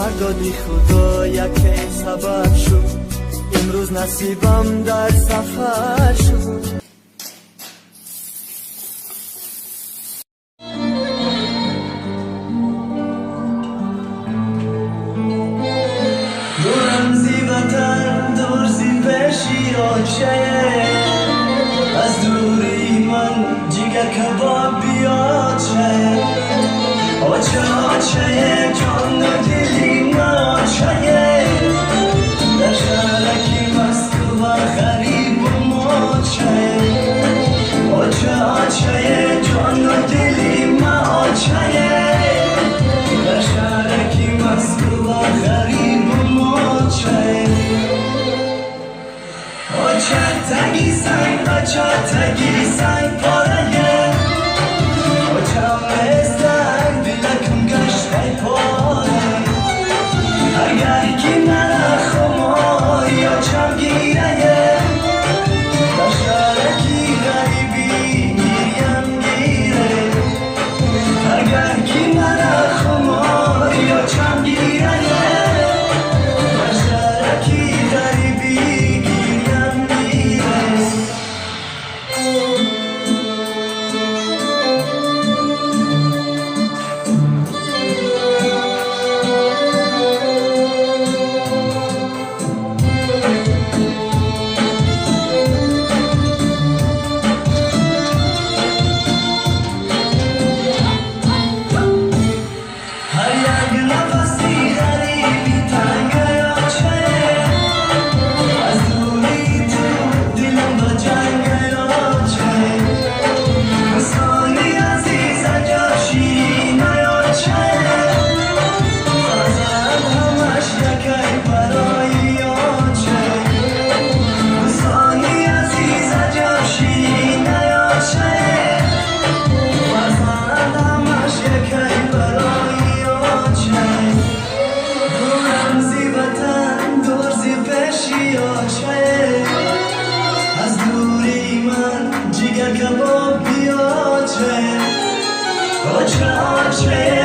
دادی خدا یک سبب شد امروز نصیبم در سفر شد دورم زی وطن دور زی پیشی آچه از دوری من جگر کباب بیاچه آچه آچه جان و دلی من آچه در شهرکی مست و غریب و ماچه آچه آچه جان و دلی من آچه در شهرکی مست و غریب و ماچه آچه تگی سنگ آچه تگی سنگ پاره کباب بیاچه آچه آچه